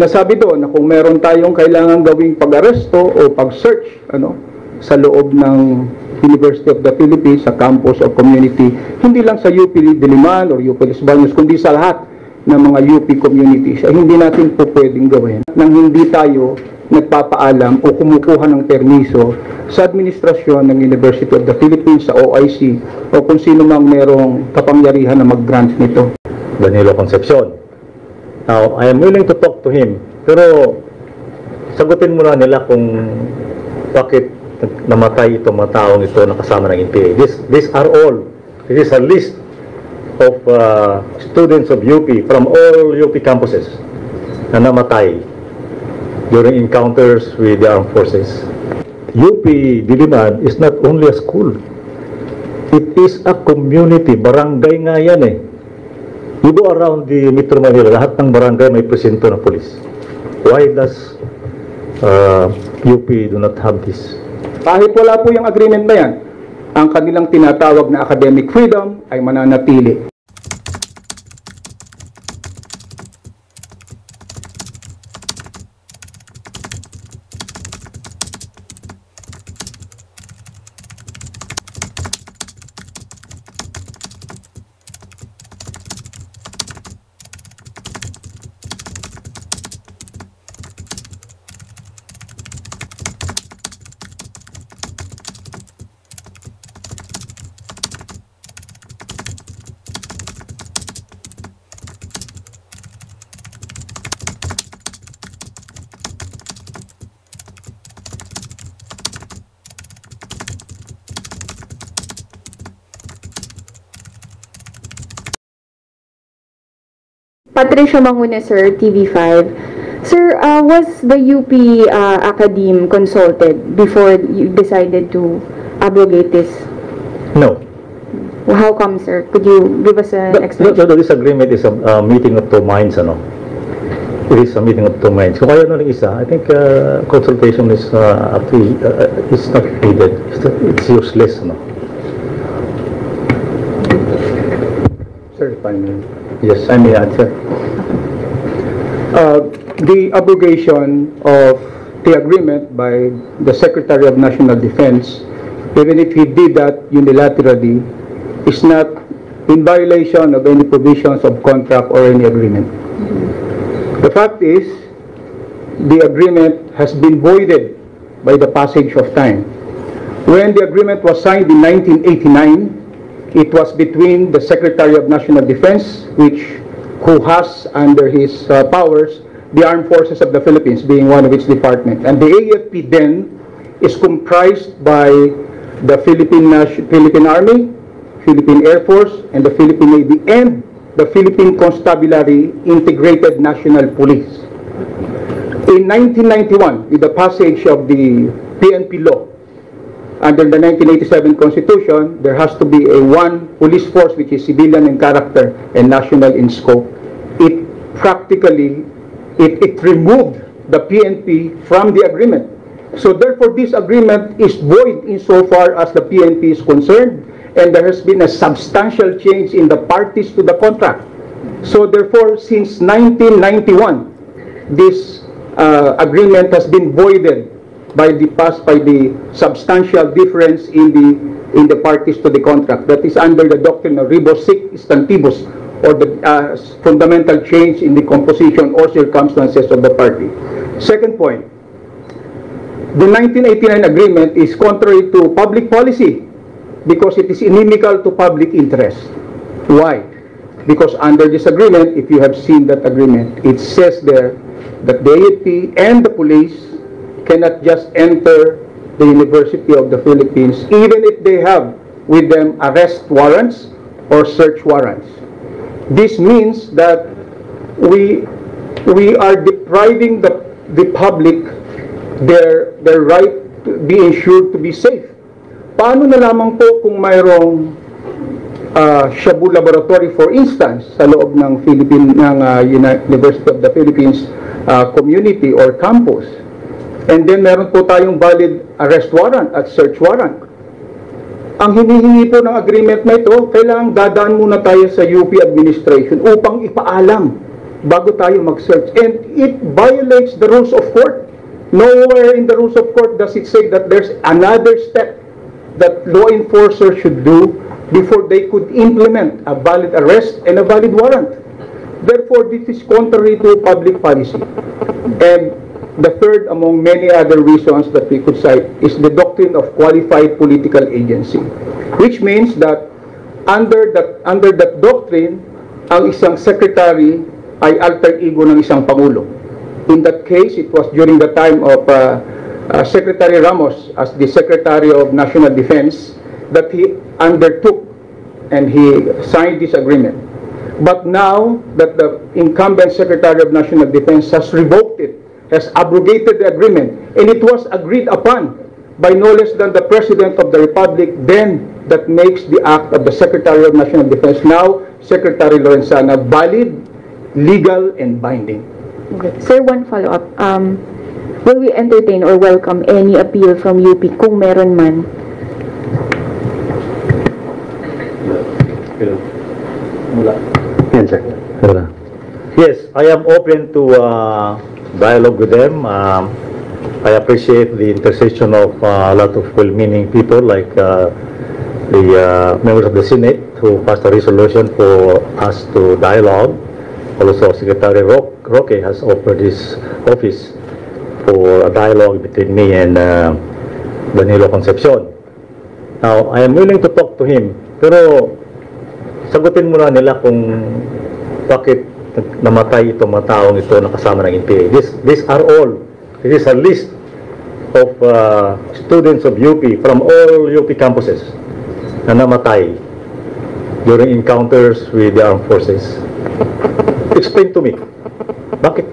sinasabi doon na kung meron tayong kailangan gawing pag-aresto o pag-search sa loob ng University of the Philippines, sa campus o community, hindi lang sa UP Diliman or UP Los Baños, kundi sa lahat ng mga UP communities, ay hindi natin po pwedeng gawin nang hindi tayo nagpapaalam o kumukuha ng permiso sa administrasyon ng University of the Philippines, sa OIC, o kung sino mang merong kapangyarihan na mag-grant nito. Danilo Concepcion. Now, I am willing to talk to him, pero sagutin muna nila kung bakit namatay itong mga taong ito na kasama ng NPA. This is a list of students of UP from all UP campuses na namatay during encounters with the armed forces. UP Diliman is not only a school. It is a community. Barangay nga yan eh. You go around the Metro Manila, lahat ng barangay may presinto ng police. Why does UP do not have this? Kahit wala po yung agreement na yan, ang kanilang tinatawag na academic freedom ay mananatili. Patricia Manguna, sir, TV5. Sir, was the UP Academe consulted before you decided to abrogate this? No. How come, sir? Could you give us an explanation? This agreement is a meeting of two minds, ano? It is a meeting of two minds. Kung kaya nung isa, I think consultation is actually it's not needed. It's useless, ano? Sir, if I may. Yes, I may answer. The abrogation of the agreement by the Secretary of National Defense, even if he did that unilaterally, is not in violation of any provisions of contract or any agreement. The fact is, the agreement has been voided by the passage of time. When the agreement was signed in 1989, it was between the Secretary of National Defense, who has under his powers the Armed Forces of the Philippines, being one of its departments. And the AFP then is comprised by the Philippine Army, Philippine Air Force, and the Philippine Navy, and the Philippine Constabulary Integrated National Police. In 1991, with the passage of the PNP law, under the 1987 Constitution, there has to be one police force which is civilian in character and national in scope. It practically, it removed the PNP from the agreement. So therefore, this agreement is void insofar as the PNP is concerned, and there has been a substantial change in the parties to the contract. So therefore, since 1991, this agreement has been voided by the substantial difference in the parties to the contract. That is under the doctrine of rebus sic stantibus, or the fundamental change in the composition or circumstances of the party. Second point, the 1989 agreement is contrary to public policy because it is inimical to public interest. Why? Because under this agreement, if you have seen that agreement, it says there that the AFP and the police cannot just enter the University of the Philippines, even if they have with them arrest warrants or search warrants. This means that we are depriving the public their right to be ensured to be safe. Paano na lamang po kung mayroong Shabu Laboratory, for instance, sa loob ng University of the Philippines community or campus, and then meron po tayong valid arrest warrant at search warrant. Ang hinihingi po ng agreement na ito, kailangang dadaan muna tayo sa UP administration upang ipaalam bago tayo mag-search. And it violates the rules of court. Nowhere in the rules of court does it say that there's another step that law enforcers should do before they could implement a valid arrest and a valid warrant. Therefore, this is contrary to public policy. And the third among many other reasons that we could cite is the doctrine of qualified political agency, which means that under that doctrine, ang isang secretary ay alter ego ng isang pangulo. In that case, it was during the time of Secretary Ramos as the Secretary of National Defense that he undertook and he signed this agreement. But now that the incumbent Secretary of National Defense has revoked it, has abrogated the agreement, and it was agreed upon by no less than the President of the Republic, then that makes the act of the Secretary of National Defense, now Secretary Lorenzana, valid, legal, and binding. Okay. Sir, one follow-up. Will we entertain or welcome any appeal from UP kung meron man? Yes, sir. Yes, I am open to dialogue with them. I appreciate the intercession of a lot of well-meaning people like the members of the Senate who passed a resolution for us to dialogue. Also, Secretary Roque has offered his office for a dialogue between me and Danilo Concepcion. Now, I am willing to talk to him, pero sagutin muna nila kung bakit namatay itong mga taong ito na kasama ng NPA. This is a list of students of UP from all UP campuses na namatay during encounters with the armed forces. Explain to me, bakit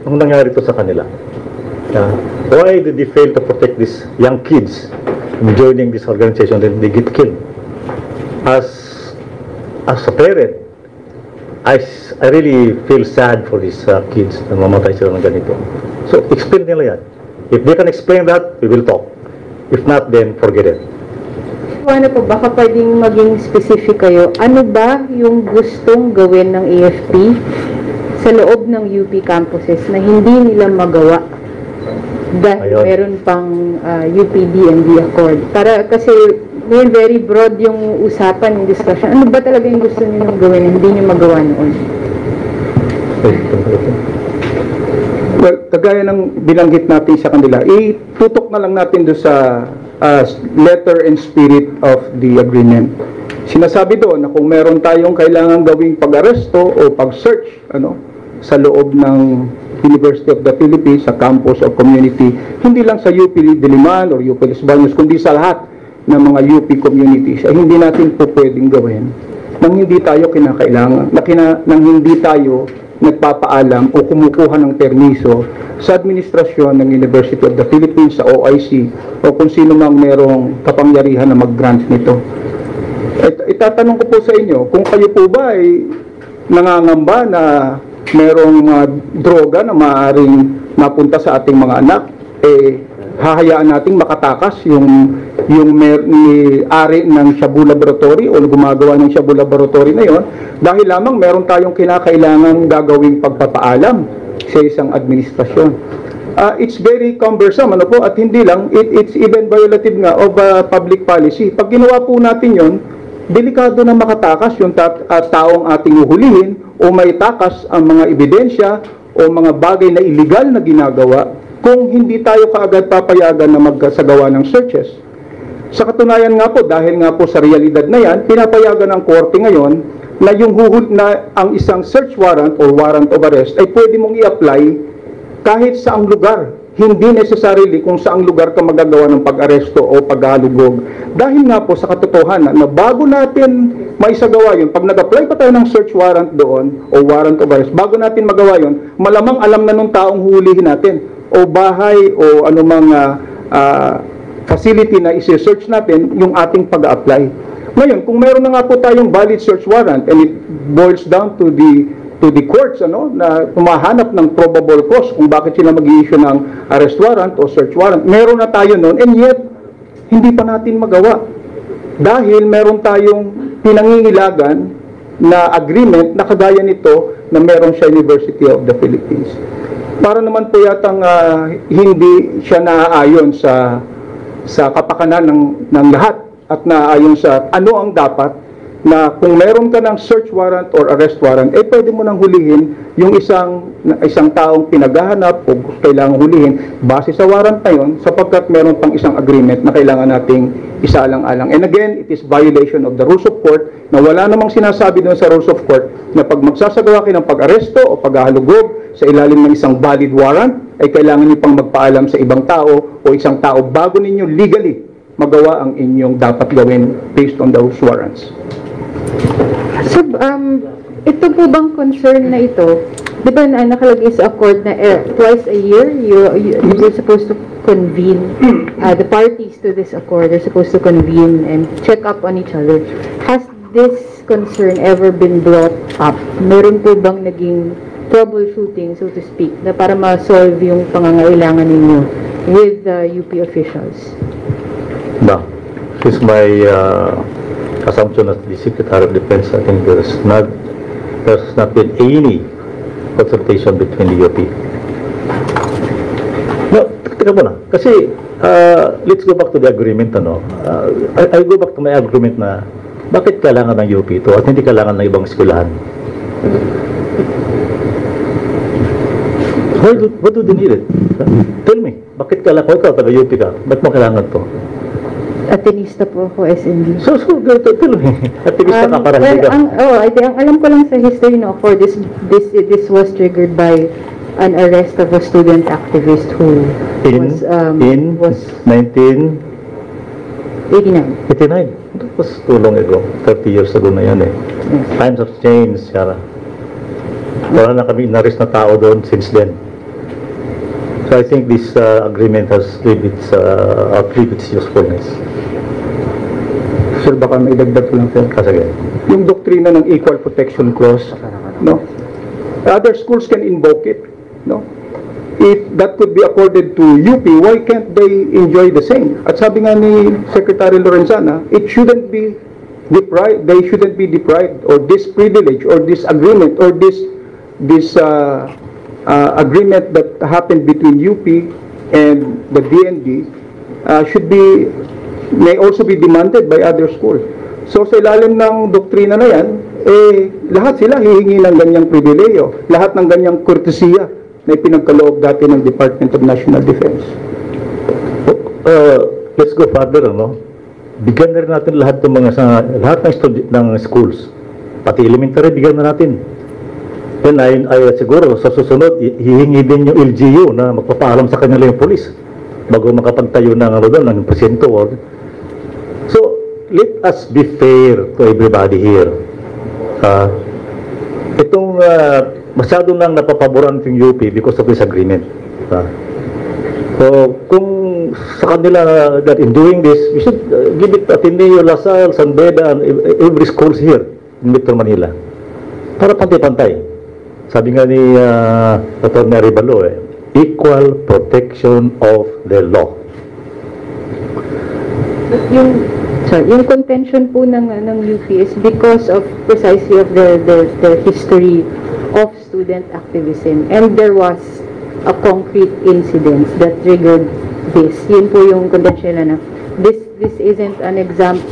ang nangyari ito sa kanila? Why did they fail to protect these young kids from joining this organization and they get killed? As a parent, I really feel sad for these kids na mamatay sila ng ganito. So, explain nila yan. If they can explain that, we will talk. If not, then forget it. Ano po, baka pwedeng maging specific kayo. Ano ba yung gustong gawin ng AFP sa loob ng UP campuses na hindi nila magawa dahil meron pang UP-DND Accord? Para kasi very broad yung usapan, yung discussion. Ano ba talaga yung gusto niyo gawin na hindi niyo magawa noon? Well, kagaya ng binanggit natin sa kanila, itutok na lang natin doon sa letter and spirit of the agreement. Sinasabi doon na kung meron tayong kailangan gawing pag-aresto o pag-search sa loob ng University of the Philippines, sa campus o community, hindi lang sa UP Diliman or UP Los Baños, kundi sa lahat ng mga UP communities, ay hindi natin po pwedeng gawin nang hindi tayo kinakailangan, nang hindi tayo nagpapaalam o kumukuha ng permiso sa administrasyon ng University of the Philippines, sa OIC, o kung sino mang merong kapangyarihan na mag-grant nito. Itatanong ko po sa inyo, kung kayo po ba ay nangangamba na merong droga na maaaring mapunta sa ating mga anak, hahayaan nating makatakas yung may-ari ng Shabu Laboratory o gumagawa ng Shabu Laboratory na yon dahil lamang meron tayong kinakailangang gagawing pagpapaalam sa isang administrasyon. It's very cumbersome, at hindi lang, it's even violative nga of public policy. Pag ginawa po natin yon, delikado na makatakas yung taong ating uhulihin o may takas ang mga ebidensya o mga bagay na illegal na ginagawa kung hindi tayo kaagad papayagan na magsagawa ng searches. Sa katunayan nga po, dahil nga po sa realidad na yan, pinapayagan ng korte ngayon na yung na ang isang search warrant or warrant of arrest ay pwede mong i-apply kahit saang lugar. Hindi necessarily kung saang lugar ka magagawa ng pag-aresto o paghalugog. Dahil nga po sa katotohanan na bago natin maisagawa yun, pag nag-apply pa tayo ng search warrant doon o warrant of arrest, bago natin magawa yun, malamang alam na nung taong hulihin natin o bahay o anumang facility na isi-search natin yung ating pag-apply. Ngayon, kung meron na nga po tayong valid search warrant and it boils down to the courts na tumahanap ng probable cause kung bakit sila mag-i-issue ng arrest warrant o search warrant, meron na tayo noon and yet hindi pa natin magawa dahil meron tayong pinangingilagan na agreement na kagaya nito na meron siya University of the Philippines. Para naman po yatang hindi siya naaayon sa kapakanan ng lahat at naaayon sa ano ang dapat na kung meron ka ng search warrant or arrest warrant, pwede mo nang hulihin yung isang taong pinaghahanap o kailangan hulihin base sa warrant na yun sapagkat meron pang isang agreement na kailangan nating isaalang-alang. And again, it is violation of the rules of court na wala namang sinasabi doon sa rules of court na pag magsasagawa kayo ng pag-aresto o paghahalugog sa ilalim ng isang valid warrant, ay kailangan niyo pang magpaalam sa ibang tao o isang tao bago ninyo legally magawa ang inyong dapat gawin based on those warrants. So, ito po bang concern na ito, di ba nakalagay sa accord na twice a year, you're supposed to convene, the parties to this accord are supposed to convene and check up on each other. Has this concern ever been brought up? Meron po bang naging troubleshooting, so to speak, na para ma-solve yung pangangailangan ninyo with the UP officials? No. This is my assumption as the Secretary of Defense. I think there's not been any consultation between the UP. No, teka muna. Kasi, let's go back to the agreement, ano. I go back to my agreement na bakit kailangan ng UP ito at hindi kailangan ng ibang eskwelahan? What do they need it? Tell me, bakit kailangan ko ikaw, taga-UP ka? Ba't mo kailangan to? Atenista po ako, SND. So, tell me. Atenista ka para hindi ka. Ang alam ko lang sa history no, for this was triggered by an arrest of a student activist who was 1989. That was too long ago. 30 years ago na yan eh. Yes. Times have changed, Sarah. Wala na kami na-arrest na tao doon since then. So I think this agreement has outlived its usefulness. Sir, baka may dagdag ko lang, sir. Kasi Yung doktrina ng Equal Protection Clause, no? Other schools can invoke it, no? If that could be accorded to UP, why can't they enjoy the same? At sabi nga ni Secretary Lorenzana, it shouldn't be deprived, they shouldn't be deprived, or this privilege, or this agreement, or this agreement that happened between UP and the DND may also be demanded by other schools. So sa ilalim ng doktrina na yan, lahat sila hihingi ng ganyang pribileyo, lahat ng ganyang kurtesiya na ipinagkaloob dati ng Department of National Defense. Let's go further, no? Bigyan na rin natin lahat ng schools, pati elementary, bigyan na natin. Then ay siguro sa susunod hihingi din yung LGU na magpapaalam sa kanila yung police bago makapagtayo ng ng presinto. So let us be fair to everybody here. Itong masyado nang napapaboran yung UP because of this agreement. So kung sa kanila that in doing this, we should give it Ateneo, Lasal, San Beda, and every schools here in Metro Manila para pantay-pantay. Sabi nga ni Dr. Arevalo, equal protection of the law. Yung contention po ng UP is because of precisely of the history of student activism, and there was a concrete incident that triggered this. Yun po yung contention na this isn't an example,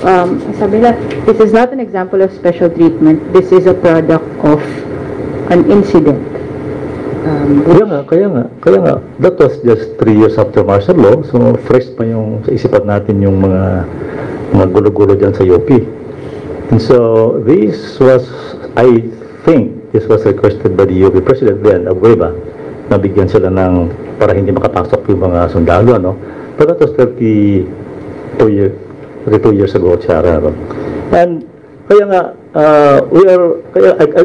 sabi nila, this is not an example of special treatment, this is a product of an incident. Kaya nga, that was just 3 years after martial law, so fresh pa yung sa isipan natin yung mga gulo-gulo dyan sa UP. And so, I think this was requested by the UP President then, Abueva, na bigyan sila ng, para hindi makapasok yung mga sundalo, ano? But that was 32 years ago, Chara. And kaya nga, I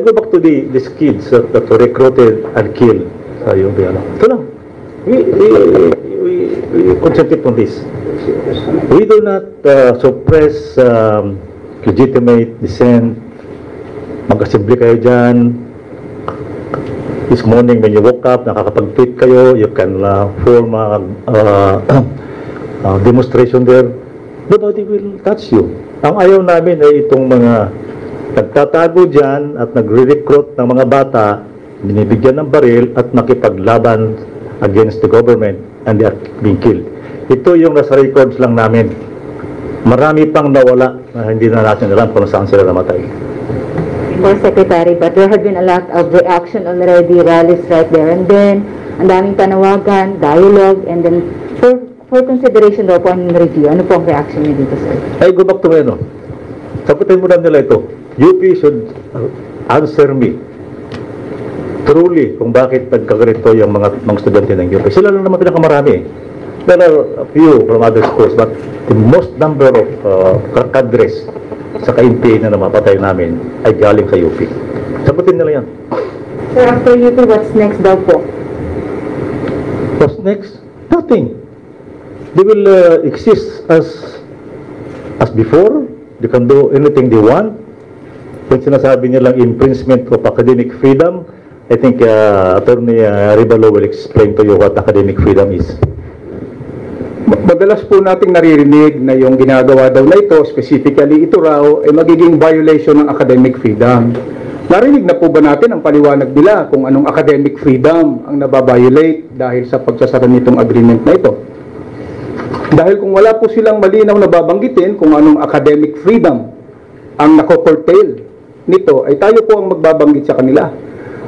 go back to these kids that were recruited and killed sa UP. Ito lang. We concentrate on this. We do not suppress legitimate dissent. Mag-assembly kayo dyan. This morning when you woke up, nakakapag-tweet kayo, you can form a demonstration there. Nobody will touch you. Ang ayaw namin ay itong mga nagtatago dyan at nagre-recruit ng mga bata, binibigyan ng baril at makipaglaban against the government and they are being killed. Ito yung nasa records lang namin. Marami pang nawala na hindi na natin alam kung saan sila namatay. For Secretary, but there have been a lot of reaction already, rallies right there and then, ang daming panawagan, dialogue, and then for consideration daw po ang review. Ano po ang reaction niyo dito, sir? Ay, go back to me, no? Sagutin mo na nila ito. UP should answer me truly kung bakit nagkaganito yung mga estudyante ng UP. Sila lang naman pinakamarami. There are a few from other schools, but the most number of cadres sa ka-NPA na namapatay namin ay galing sa UP. Sagutin nila yan. Sir, after UP, what's next daw po? What's next? Nothing. They will exist as before. They can do anything they want. Kung sinasabi nilang infringement of academic freedom, I think Attorney Ribalo will explain to you what academic freedom is. Madalas po nating naririnig na yung ginagawa daw na ito, specifically ito raw, ay magiging violation ng academic freedom. Narinig na po ba natin ang paliwanag nila kung anong academic freedom ang nababiolate dahil sa pagsasara nitong agreement na ito? Dahil kung wala po silang malinaw na babanggitin kung anong academic freedom ang nako-curtail nito, ay tayo po ang magbabanggit sa kanila.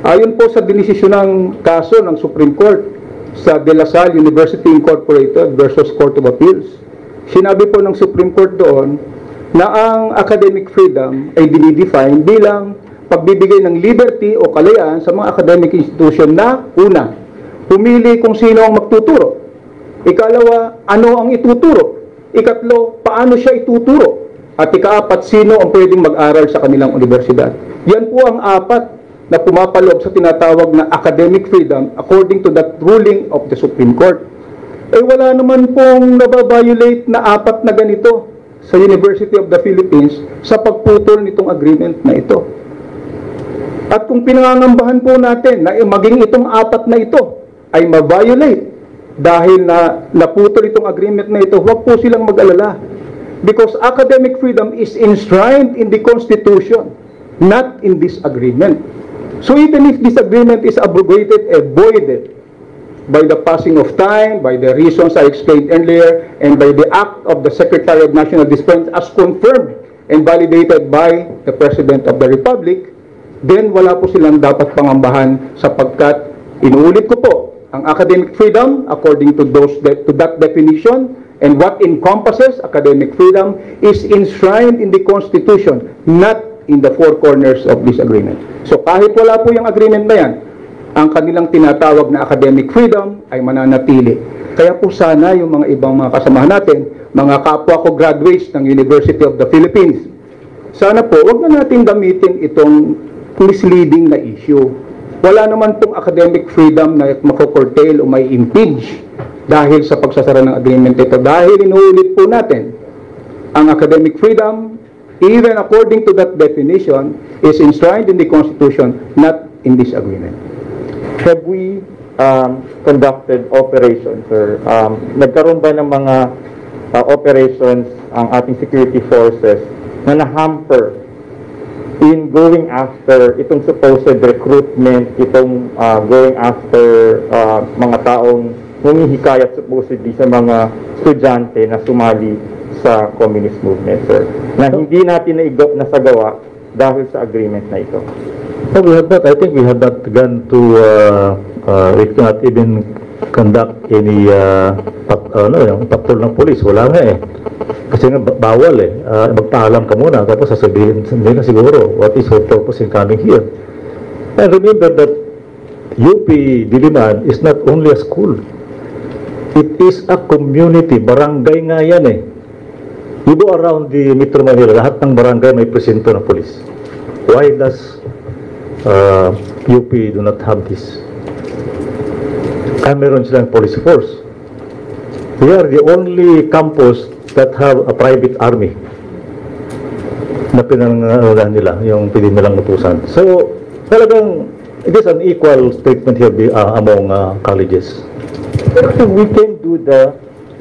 Ayon po sa dinesisyon ng kaso ng Supreme Court sa De La Salle University Incorporated versus Court of Appeals, sinabi po ng Supreme Court doon na ang academic freedom ay dinidefine bilang pagbibigay ng liberty o kalayaan sa mga academic institution na una, pumili kung sino ang magtuturo. Ikalawa, ano ang ituturo. Ikatlo, paano siya ituturo. At ikaapat, sino ang pwedeng mag-aral sa kanilang universidad. Yan po ang apat na pumapaloob sa tinatawag na academic freedom according to that ruling of the Supreme Court. Eh wala naman pong nababiolate na apat na ganito sa University of the Philippines sa pagputol nitong agreement na ito. At kung pinangangambahan po natin na maging itong apat na ito ay ma-violate dahil na naputol itong agreement na ito, huwag po silang mag-alala. Because academic freedom is enshrined in the Constitution, not in this agreement. So even if this agreement is abrogated and voided by the passing of time, by the reasons I explained earlier, and by the act of the Secretary of National Defense as confirmed and validated by the President of the Republic, then wala po silang dapat pangambahan sapagkat inuulit ko po, ang academic freedom according to that definition and what encompasses academic freedom is enshrined in the Constitution, not in the four corners of this agreement. So kahit wala po yung agreement na yan, ang kanilang tinatawag na academic freedom ay mananatili. Kaya po sana yung mga ibang mga kasamahan natin, mga kapwa ko graduates ng University of the Philippines, sana po wag na natin gamitin itong misleading na issue. Wala naman pong academic freedom na mako-curtail o may impinge dahil sa pagsasara ng agreement ito. Dahil inuulit po natin, ang academic freedom, even according to that definition, is enshrined in the Constitution, not in this agreement. Have we conducted operations, sir? Nagkaroon ba ng mga operations ang ating security forces na na-hamper in going after itong supposed recruitment, itong going after mga taong humihikayat supposedly sa mga estudyante na sumali sa communist movement, sir, na hindi natin nasagawa dahil sa agreement na ito? No, we have not. I think we have not gone to, we cannot even conduct any patrol ng police. Wala nga eh. Kasi nga bawal eh. Magpaalam ka muna, tapos sasabihin nila siguro, what is your purpose in coming here? And remember that UP Diliman is not only a school. It is a community. Barangay nga yan eh. You go around the Metro Manila, lahat ng barangay may presinto ng police. Why does UP do not have this? Meron silang police force. We are the only campus that have a private army na pinangalan nila, yung pwede nilang utusan. So, talagang, it is an equal treatment here among colleges. So we can do the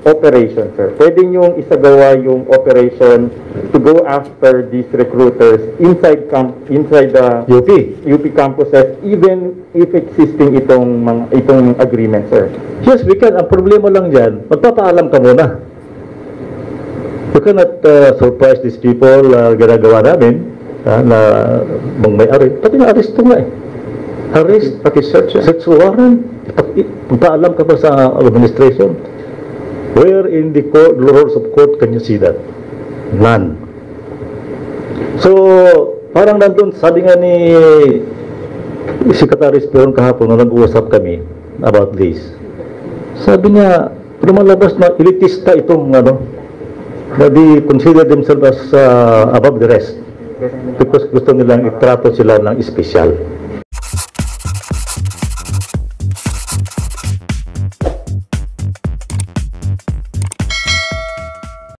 operation, sir. Pwede niyong isagawa yung operation to go after these recruiters inside the UP. UP campuses, even if existing itong agreement, sir. Yes, we can. Ang problema lang dyan, magpapaalam ka muna. You cannot surprise these people ginagawa namin na may-ari. Pati na arresto nga eh. Arrest, Pati search. search warrant. Magpaalam ka pa sa administration. Where in the court, rules of court can you see that? None. So, parang nandun, sabi nga ni Secretary Speron kahapon nung nag-uusap kami about this. Sabi niya, lumalabas na elitista itong na they consider themselves as above the rest because gusto nilang itrato sila ng espesyal.